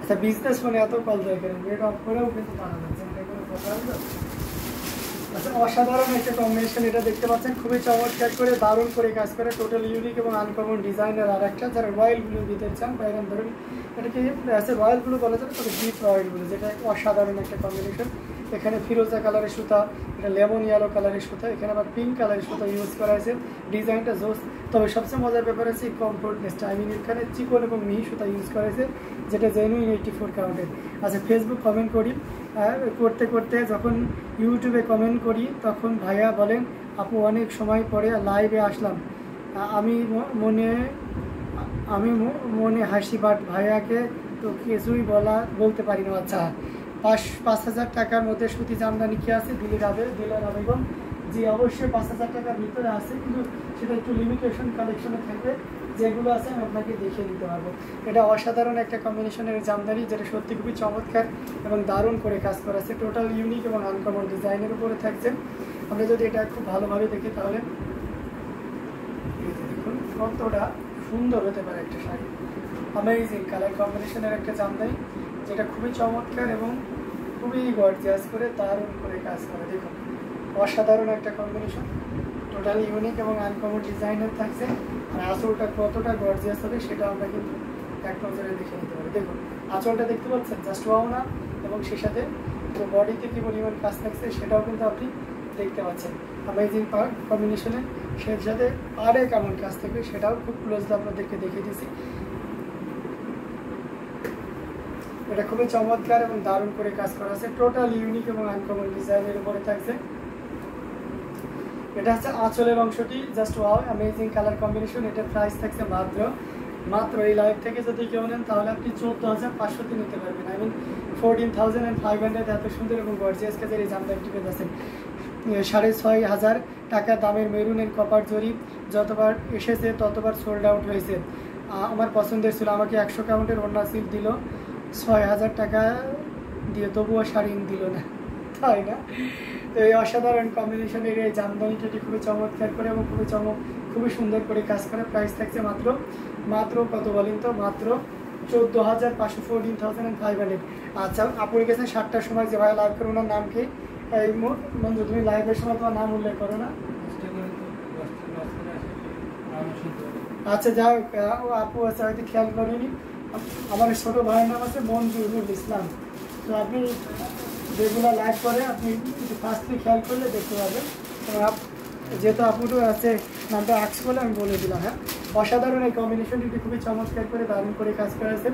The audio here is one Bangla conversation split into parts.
আচ্ছা বিজনেস ফোনে এত কল দেয় কেন, এটা অফ করেও কিন্তু টানা যাচ্ছে, এটা কোনো কথা হলো? আচ্ছা অসাধারণ একটা কম্বিনেশন, এটা দেখতে পাচ্ছেন খুবই চমৎকার করে দারুণ করে কাজ করে, টোটাল ইউনিক এবং আনকমন ডিজাইনের। আর একটা যারা রয়্যাল ব্লু দিতে চান বা এরকম ধরুন এটাকে রয়্যাল ব্লু বলা যাবে, তবে ডিপ রয়্যাল ব্লু, যেটা অসাধারণ একটা কম্বিনেশন। এখানে ফিরোজা কালারের সুতা, এটা লেমন ইয়েলো কালারের সুতা, এখানে আবার পিঙ্ক কালারের সুতা ইউজ করা হয়েছে, ডিজাইনটা জোস। তবে সবচেয়ে মজার ব্যাপার আছে কমফোর্টনেসটা, আই মিন এখানে চিকন এবং মিহি সুতা ইউজ করা হয়েছে, যেটা জেনুইন 84 কাউন্টের। আচ্ছা ফেসবুক কমেন্ট করি, করতে করতে যখন ইউটিউবে কমেন্ট করি তখন ভাইয়া বলেন আপু অনেক সময় পরে লাইভে আসলাম, আমি মনে হাসি, বাট ভাইয়াকে তো কিছুই বলতে পারি না। আচ্ছা 5,000 টাকার মধ্যে সুতি জামদানি কি আছে দিলের আবেদন? জি অবশ্যই 5,000 টাকার ভিতরে আছে, কিন্তু সেটা একটু লিমিটেশন কালেকশনে থাকবে, যেগুলো আছে আমি আপনাকে দেখিয়ে দিতে পারবো। এটা অসাধারণ একটা কম্বিনেশনের জামদানি, যেটা সত্যি খুবই চমৎকার এবং দারুণ করে কাজ করা আছে, টোটাল ইউনিক এবং আনকমন ডিজাইনের উপরে থাকছে। আমরা যদি এটা খুব ভালোভাবে দেখি তাহলে দেখুন কতটা সুন্দর হতে পারে একটা শাড়ি। অ্যামেজিং কালার কম্বিনেশনের একটা জামদানি, যেটা খুবই চমৎকার এবং খুবই গর্জিয়াস করে দারুণ করে কাজ করে। দেখুন অসাধারণ একটা কম্বিনেশন, টোটাল ইউনিক এবং আনকমন ডিজাইনের থাকছে। আর আঁচলটা কতটা গর্জিয়াস হবে সেটা আমরা কিন্তু এক নজরে দেখে নিতে পারি। দেখুন আঁচলটা দেখতে পাচ্ছেন, জাস্ট ওয়াও না, এবং সে সাথে পুরো বডিতে কী পরিমাণ কাজ থাকছে সেটাও কিন্তু আপনি দেখতে পাচ্ছেন। অ্যামেজিং কম্বিনেশনে সে সাথে আরে কেমন কাজ থাকবে সেটাও খুব ক্লোজলি আপনাদেরকে দেখিয়ে দিয়েছি। এটা খুবই চমৎকার এবং দারুণ করে কাজ করা আছে, টোটাল ইউনিক এবং আনকমন ডিজাইনের উপরে থাকছে। এটা হচ্ছে আঁচলের অংশটি, just wow amazing colour combination. এটার প্রাইস থাকছে মাত্র এই লাইভ থেকে যদি কেউ নেন তাহলে আপনি 14,500 নিতে পারবেন, আই মিন 14,500। এত সুন্দর এবং গর্জিয়াস কাজের এই জামদানিটি পেয়েছেন। 6,500 টাকা দামের মেরুনের কপার জরি, যতবার এসেছে ততবার সোল্ড আউট হয়েছে। আমার পছন্দের ছিল, আমাকে 100 কাউন্টের ওড়না সিল দিল 6,000 টাকা দিয়ে, তবুও শাড়ি দিল না, তাই না? তো এই অসাধারণ কম্বিনেশনের এই জামদানিটি খুবই চমৎকার করে এবং খুবই সুন্দর করে কাজ করে। প্রাইস থাকছে মাত্র কত বলেন তো, মাত্র 14,500, 14,500। আচ্ছা আপনি গেছেন 7টার সময়, যে ভাই লাইভ করে ওনার নাম কি? এই মঞ্জু তুমি লাইভের সময় তোমার নাম উল্লেখ করো না। আচ্ছা যাই হোক, আপু আছে হয়তো খেয়াল করেনি, আমার ছোটো ভাইয়ের নাম আছে মঞ্জুরুল ইসলাম। তো আপনি রেগুলার লাইভ করে আপনি ফার্স্টলি খেয়াল করলে দেখতে পাবেন। যেহেতু আপুটো আছে নামটা আক্স বলে আমি বলে দিলাম। হ্যাঁ অসাধারণ এই কম্বিনেশনটি খুবই চমৎকার করে দারুণ করে কাজ করেছেন।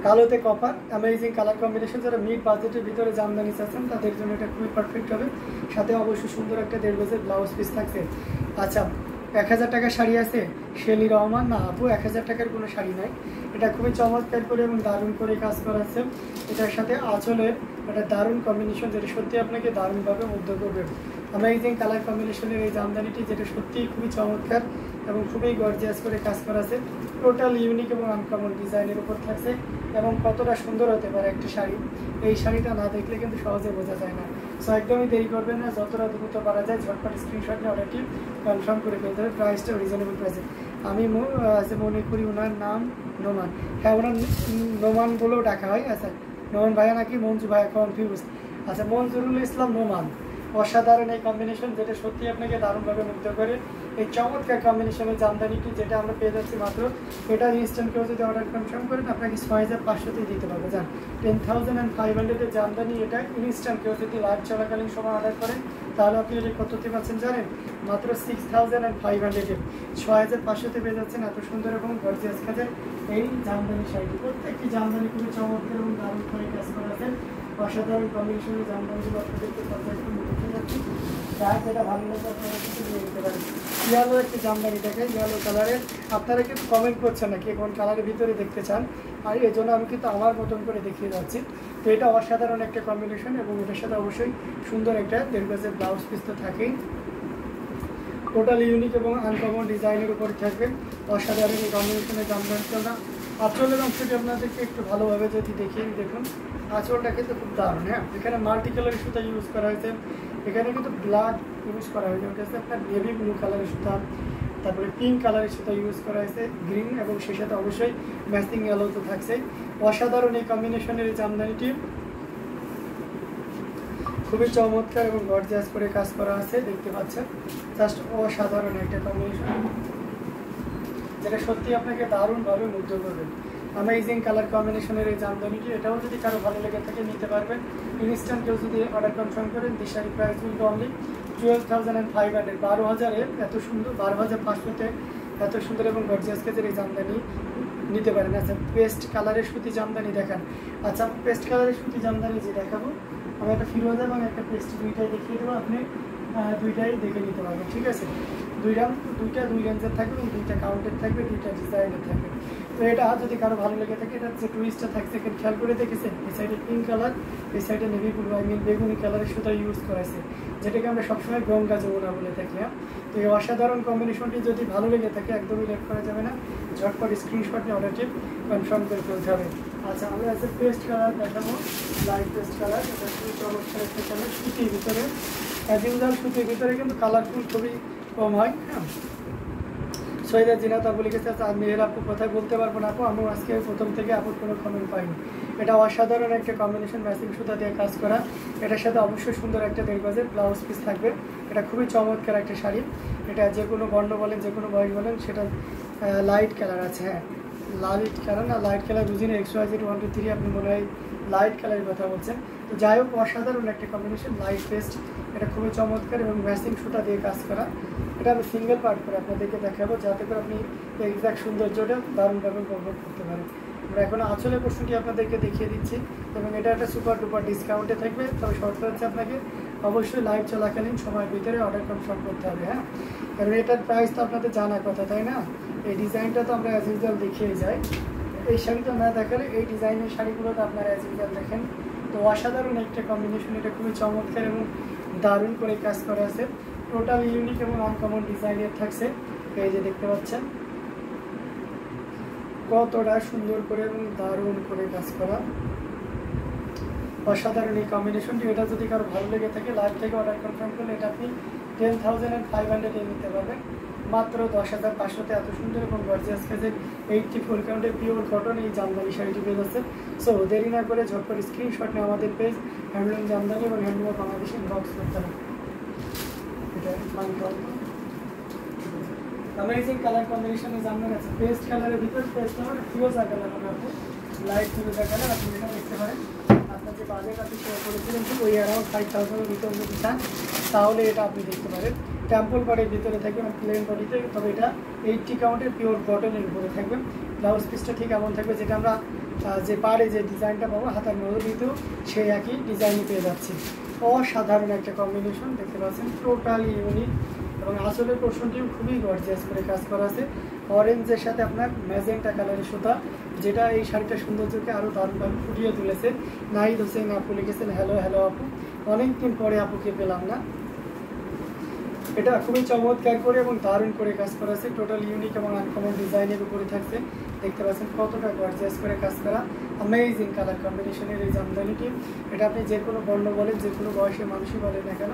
কালোতে কপার অ্যামেজিং কালার কম্বিনেশন, যারা মিড বাজেটের ভিতরে জামদানি চাচ্ছেন তাদের জন্য এটা খুবই পারফেক্ট হবে। সাথে অবশ্যই সুন্দর একটা 1.5 গজের ব্লাউজ পিস থাকছে। আচ্ছা 1,000 টাকার শাড়ি আছে শেলি রহমান? না আপু 1,000 টাকার কোনো শাড়ি নাই, এটা খুবই চমৎকার করে এবং দারুণ করে কাজ করা আছে। এটার সাথে আঁচলের একটা দারুণ কম্বিনেশন, যেটা সত্যি আপনাকে দারুণভাবে মুগ্ধ করবে। অ্যামেজিং কালার কম্বিনেশনের এই জামদানিটি, যেটা সত্যিই খুবই চমৎকার এবং খুবই গর্জিয়াস করে কাজ করা আছে, টোটাল ইউনিক এবং আনকমন ডিজাইনের উপর থাকছে। এবং কতটা সুন্দর হতে পারে একটা শাড়ি, এই শাড়িটা না দেখলে কিন্তু সহজে বোঝা যায় না। সো একদমই দেরি করবেন না, যতটা দ্রুত পারা যায় ঝটপট স্ক্রিনশট নিয়ে অর্ডারটি কনফার্ম করে ফেলতে হবে। প্রাইসটা রিজনেবল প্রাইসে। আমি মনে করি ওনার নাম নোমান। হ্যাঁ ওনার নোমান বলেও ডাকা হয়। আচ্ছা নোমান ভাইয়া নাকি মঞ্জু ভাইয়া, কনফিউজ। আচ্ছা মঞ্জুরুল ইসলাম নোমান। অসাধারণ এই কম্বিনেশন, যেটা সত্যি আপনাকে দারুণভাবে মুগ্ধ করে। এই চমৎকার কম্বিনেশনের জামদানিটি যেটা আমরা পেয়ে যাচ্ছি মাত্র, এটা ইনস্ট্যান্ট কেউ যদি অর্ডার কনফার্ম করেন আপনাকে 6,500 দিতে পারবে। যান 10,500 জামদানি, এটা ইনস্ট্যান্ট কেউ যদি লাইভ চলাকালীন সময় অর্ডার করেন তাহলে আপনি এটা কততে পাচ্ছেন জানেন? মাত্র 6,500। 6,500 পেয়ে যাচ্ছেন এত সুন্দর এবং গর্জিয়াস কাজের এই জামদানি শাড়িটি। প্রত্যেকটি জামদানি খুবই চমৎকার এবং দারুণ করে কাজ করা আছে। অসাধারণ কম্বিনেশনের জামদানিগুলো আপনাদেরকে পর্যায়ক্রমে দেখে যাচ্ছি, যার যেটা ভালো লাগে আপনারা কিন্তু নিয়ে নিতে পারেন। ইয়েলো একটি জামদানি দেখে, ইয়েলো কালারের। আপনারা কিন্তু কমেন্ট করছেন না কে কোন কালারের ভিতরে দেখতে চান, আর এই জন্য আমি কিন্তু আমার মতন করে দেখিয়ে যাচ্ছি। তো এটা অসাধারণ একটা কম্বিনেশন এবং এটার সাথে অবশ্যই সুন্দর একটা 1.5 গজের ব্লাউজ পিস তো থাকেই। টোটাল ইউনিক এবং আনকমন ডিজাইনের উপর থাকবে অসাধারণ এই কম্বিনেশনের জামদানিটা। আঁচলের অংশটি আপনাদেরকে একটু ভালোভাবে যদি দেখিয়ে দেখুন, আঁচলটা কিন্তু খুব দারুণ। হ্যাঁ এখানে মাল্টি কালারের সুতা ইউজ করা হয়েছে, এখানে কিন্তু ব্ল্যাক ইউজ করা হয়েছে, ওটা হচ্ছে আপনার নেভি ব্লু কালারের সুতা। তারপরে পিঙ্ক কালারের সাথে ইউজ করা হয়েছে, গ্রিন, এবং সেই সাথে অবশ্যই ম্যাচিং ইয়েলো তো থাকছে। অসাধারণ এই কম্বিনেশনের এই জামদানিটি খুবই চমৎকার এবং গর্জিয়াস করে কাজ করা আছে, দেখতে পাচ্ছেন। জাস্ট অসাধারণ একটা কম্বিনেশন, যেটা সত্যি আপনাকে দারুণভাবে মুগ্ধ করবে। অ্যামেজিং কালার কম্বিনেশনের এই জামদানিটি, এটাও যদি কারো ভালো লেগে থাকে নিতে পারবেন। ইনস্ট্যান্ট কেউ যদি অর্ডার কনফার্ম করেন, this sari price will only 12,500, 12,000-এ এত সুন্দর, 12,500-তে এত সুন্দর এবং গর্জিয়াস কাজের এই জামদানি নিতে পারেন। আচ্ছা, পেস্ট কালারের সুতি জামদানি দেখান। আচ্ছা, পেস্ট কালারের সুতি জামদানি যে দেখাবো, আমি একটা ফিরোজা এবং একটা পেস্ট দুইটাই দেখিয়ে দেবো, আপনি দুইটাই দেখে নিতে পারবেন, ঠিক আছে। দুই রেঞ্জের থাকবে এবং দুইটা কাউন্টের থাকবে, দুইটা ডিজাইনের থাকবে। তো এটা যদি কারো ভালো লেগে থাকে, এটার যে টুইস্টটা থাকছে খেয়াল করে দেখেছেন, এই সাইডে পিঙ্ক কালার, এই সাইডে নেভি ব্লু, বেগুনি কালারের সুতা ইউজ করা আছে, যেটাকে আমরা সবসময় গঙ্গা যমুনা বলে থাকি। হ্যাঁ, তো এই অসাধারণ কম্বিনেশনটি যদি ভালো লেগে থাকে একদমই লেট করা যাবে না, ঝটপট স্ক্রিনশট নিয়ে অর্ডারটি কনফার্ম করে ফেলতে হবে। আচ্ছা, আমরা একটা পেস্ট কালার দেখাবো, লাইট পেস্ট কালার। এটা খুবই চমৎকার একটা কালার, সুতির ভিতরে, অ্যাজিউজাল সুতির ভিতরে কিন্তু কালারফুল খুবই কম হয়। হ্যাঁ, সৈয়দা জিনাত আপু লিখেছে, আর মেয়ের আপু কোথায় বলতে পারবো না আপু, আমি আজকে প্রথম থেকে আপুর কোনো কমেন্ট পাইনি। এটা অসাধারণ একটা কম্বিনেশন, ম্যাচিং সুতা দিয়ে কাজ করা। এটার সাথে অবশ্যই সুন্দর একটা 1.5 গজের ব্লাউজ পিস থাকবে। এটা খুবই চমৎকার একটা শাড়ি। এটা যে কোনো বর্ণ বলেন, যে কোনো বয়স বলেন, সেটা লাইট কালার আছে। হ্যাঁ, লাইট কালার না, লাইট কালার বুঝিনি, XYZ 1 2 3 আপনি মনে হয় লাইট কালারের কথা বলছেন। তো যাই হোক, অসাধারণ একটা কম্বিনেশন, লাইট পেস্ট। এটা খুবই চমৎকার এবং ম্যাচিং সুতা দিয়ে কাজ করা। এটা আমি সিঙ্গেল পার্ট করে আপনাদেরকে দেখাবো, যাতে করে আপনি এক্সাক্ট সৌন্দর্যটা দারুণভাবে উপভোগ করতে পারেন। আমরা এখন আঁচলের পোর্শনটি আপনাদেরকে দেখিয়ে দিচ্ছি, এবং এটা একটা সুপার ডুপার ডিসকাউন্টে থাকবে। তবে শর্ত হচ্ছে আপনাকে অবশ্যই লাইভ চলাকালীন সময়ের ভিতরে অর্ডার কনফার্ম করতে হবে। হ্যাঁ, কারণ এটার প্রাইস তো আপনাদের জানার কথা, তাই না? এই ডিজাইনটা তো আমরা অ্যাজ ইউজুয়াল দেখিয়ে যাই, এই শাড়িটা না দেখালে এই ডিজাইনের শাড়িগুলো তো আপনারা অ্যাজ ইউজুয়াল দেখেন। তো অসাধারণ একটা কম্বিনেশন, এটা খুবই চমৎকার এবং দারুণ করে কাজ করা আছে। টোটাল ইউনিক এবং আনকমন ডিজাইনের থাকছে। এই যে দেখতে পাচ্ছেন কতটা সুন্দর করে এবং দারুণ করে কাজ করা, অসাধারণ এই কম্বিনেশনটি। এটা যদি কারো ভালো লেগে থাকে, লাইভ থেকে অর্ডার কনফার্ম করলে এটা আপনি 10,500 নিতে পারবেন, মাত্র 10,500-তে এত সুন্দর এবং গর্জিয়াস কাজের 84 কাউন্টের পিওর কটন এই জামদানি শাড়িটি পেয়ে যাচ্ছে। সো দেরি না করে ঝটপট স্ক্রিনশট নিয়ে আমাদের পেজ হ্যান্ডলুম জামদানি এবং হ্যান্ডলুম বাংলাদেশ ইনবক্স করতে হবে। এটা অ্যামেজিং কালার কম্বিনেশনে জামদানি আছে। পেস্ট কালারের ভিতর পেস্ট হবে, ফিরোজা কালার হবে, আপনি লাইট ফিরোজা কালার, আপনি এটা দেখতে পারেন। আপনার যে বাজেট আপনি শেয়ার করেছিলেন ঠিক ওই অ্যারাউন্ড 5,000-এর ভিতরে যদি চান, তাহলে এটা আপনি দেখতে পারেন। টেম্পল বডির ভিতরে থাকবে, প্লেন বডিতে, তবে এটা 80 কাউন্টের পিওর কটনের উপরে থাকবে। ব্লাউজ পিসটা ঠিক এমন থাকবে, যেটা আমরা যে পাড়ে যে ডিজাইনটা পাবো হাতার মধ্যেও সেই একই ডিজাইনই পেয়ে যাচ্ছি। অসাধারণ একটা কম্বিনেশন দেখতে পাচ্ছেন, টোটালি ইউনিক। এবং আসলের পোর্শনটিও খুবই গর্জিয়াস করে কাজ করা আছে। অরেঞ্জের সাথে আপনার ম্যাজেন্টা কালারের সুতা, যেটা এই শাড়িটার সৌন্দর্যকে আরও দারুণভাবে ফুটিয়ে তুলেছে। নাহিদ হোসেন আপু লিখেছেন, হ্যালো হ্যালো আপু, অনেকদিন পরে আপুকে পেলাম না। এটা খুবই চমৎকার করে এবং দারুণ করে কাজ করা আছে। টোটাল ইউনিক এবং আনকমন ডিজাইনের উপরে থাকছে। দেখতে পাচ্ছেন কতটা গর্জিয়াস করে কাজ করা, অ্যামেজিং কালার কম্বিনেশনের এই জামদানিটি। এটা আপনি যে কোনো বর্ণ বলেন, যে কোনো বয়সের মানুষই বলেন না কেন,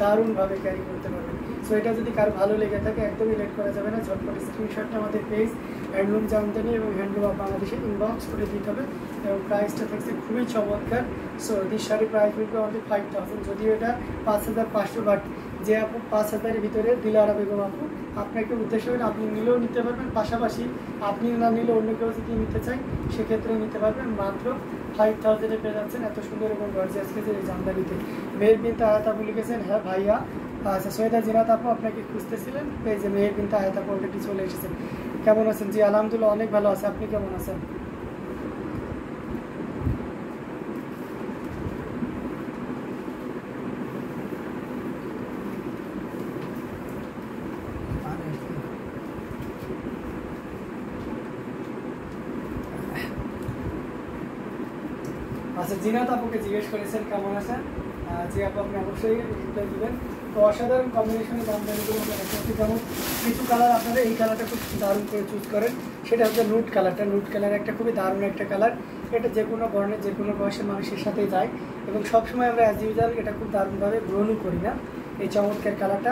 দারুণভাবে ক্যারি করতে পারবেন। সো এটা যদি কারো ভালো লেগে থাকে একদমই লেট করা যাবে না, ঝটপট স্ক্রিনশটটা আমাদের পেজ হ্যান্ডলুম জামদানি এবং হ্যান্ডলুম অফ বাংলাদেশে ইনবক্স করে দিতে হবে। এবং প্রাইসটা থাকছে খুবই চমৎকার। So this sari price will only 5,000, যদিও এটা 5,500, বাট যে আপু 5,000-এর ভিতরে দিলারা বেগম আপু, আপনাকে উদ্দেশ্য করে আপনি নিলেও নিতে পারবেন, পাশাপাশি আপনি না নিলে অন্য কেউ যদি নিতে চায় সেক্ষেত্রে নিতে পারবেন। মাত্র 5,000-এ পেয়ে যাচ্ছেন এত সুন্দর এবং গর্জিয়াস কাজের এই জামদানিতে। মেহের বিনতে আয়াত আপু লিখেছেন, হ্যাঁ ভাইয়া। আচ্ছা, সৈয়দা জিনাত আপু আপনাকে খুঁজতেছিলেন, এই যে মেহের বিনতে আয়াত আপু অলরেডি চলে এসেছেন। কেমন আছেন? জি আলহামদুলিল্লাহ, অনেক ভালো আছে। আপনি কেমন আছেন? আচ্ছা, জিনাত আপুকে জিজ্ঞেস করেছেন কেমন আছেন। যে আপু আপনি অবশ্যই রিপ্লাই দেবেন। তো অসাধারণ কম্বিনেশনের জামদানিগুলো আমরা দেখতে, যেমন কিছু কালার আপনারা এই কালারটা খুব দারুণ করে চুজ করেন, সেটা হচ্ছে নুট কালারটা। নুট কালার একটা খুবই দারুণ একটা কালার। এটা যে কোনো বর্ণের যে কোনো বয়সের মানুষের সাথে যায়, এবং সবসময় আমরা অ্যাজ ইউজুয়াল এটা খুব দারুণভাবে গ্রহণও করি না। এই চমৎকার কালারটা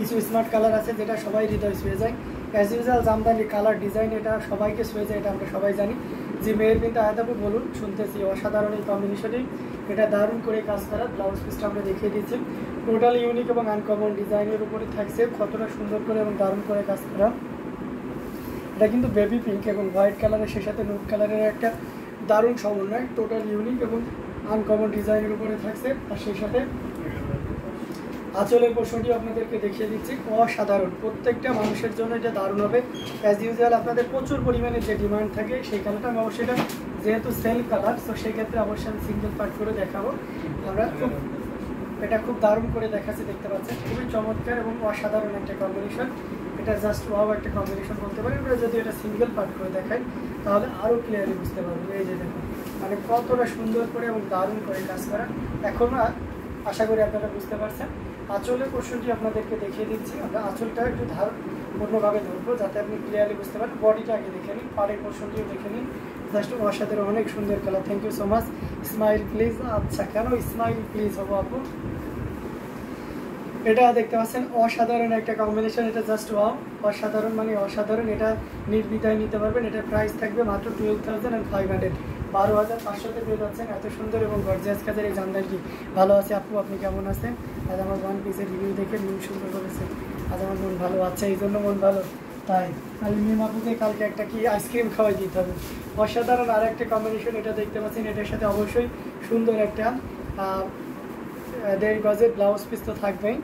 কিছু স্মার্ট কালার আছে যেটা সবাই হৃদয় ছুঁয়ে যায়। As usual Jamdani colour design এটা সবাইকে ছুঁয়ে যায়, এটা আমরা সবাই জানি। যে মেয়ের বিনতে আয়াতাপু বলুন, শুনতেছি অসাধারণ এই কম্বিনেশনই, এটা দারুণ করে কাজ করা। ব্লাউজ পিসটা আমরা দেখিয়ে দিচ্ছি, টোটাল ইউনিক এবং আনকমন ডিজাইনের উপরে থাকছে, কতটা সুন্দর করে এবং দারুণ করে কাজ করা। এটা কিন্তু বেবি পিঙ্ক এবং হোয়াইট কালারের, সে সাথে নুড কালারের একটা দারুণ সমন্বয়, টোটাল ইউনিক এবং আনকমন ডিজাইনের উপরে থাকছে। আর সেই সাথে আঁচলের পোর্শনটি আপনাদেরকে দেখিয়ে দিচ্ছি, অসাধারণ, প্রত্যেকটা মানুষের জন্য এটা দারুণ হবে। অ্যাজ ইউজুয়াল আপনাদের প্রচুর পরিমাণে যে ডিমান্ড থাকে সেই কালারটা আমি অবশ্যই, এটা যেহেতু সেল কালার, তো সেই ক্ষেত্রে অবশ্যই আমি সিঙ্গেল পার্ট করে দেখাবো। আমরা এটা খুব দারুণ করে দেখাচ্ছি, দেখতে পাচ্ছেন, খুবই চমৎকার এবং অসাধারণ একটা কম্বিনেশন। এটা জাস্ট ওয়াও একটা কম্বিনেশন বলতে পারি। আমরা যদি এটা সিঙ্গেল পার্ট করে দেখাই তাহলে আরও ক্লিয়ারলি বুঝতে পারবো। এই যে দেখুন, মানে কতটা সুন্দর করে এবং দারুণ করে কাজ করা। এখন আশা করি আপনারা বুঝতে পারছেন। আঁচলের পোর্শনটি আপনাদেরকে দেখিয়ে দিচ্ছি। আমরা আঁচলটা একটু অন্যভাবে ধরবো যাতে আপনি ক্লিয়ারলি বুঝতে পারেন। বডিটা আগে দেখে নিন, পাড়ের পোর্শনটিও দেখে নিন, জাস্ট অসাধারণ, অনেক সুন্দর colour. Thank you so much. Smile please. আচ্ছা, কেন স্মাইল প্লিজ হবো আপু? এটা দেখতে পাচ্ছেন অসাধারণ একটা কম্বিনেশন, এটা জাস্ট ওয়াও, অসাধারণ মানে অসাধারণ। এটা নির্দ্বিধায় নিতে পারবেন। এটা প্রাইস থাকবে মাত্র 12,500, 12,500-তে পেয়ে যাচ্ছেন এত সুন্দর এবং গর্জিয়াস কাজের এই জামদানিটি। ভালো আছে আপু, আপনি কেমন আছেন? আজ আমার ওয়ান পিসের রিভিউ দেখে মন সুন্দর করেছে, আজ আমার মন ভালো আছে, এই জন্য মন ভালো। তাই তাহলে মিম আপুকে কালকে একটা কি আইসক্রিম খাওয়াই দিতে হবে। অসাধারণ আর একটা কম্বিনেশন, এটা দেখতে পাচ্ছেন। এটার সাথে অবশ্যই সুন্দর একটা 1.5 গজের ব্লাউজ পিস তো থাকবেই।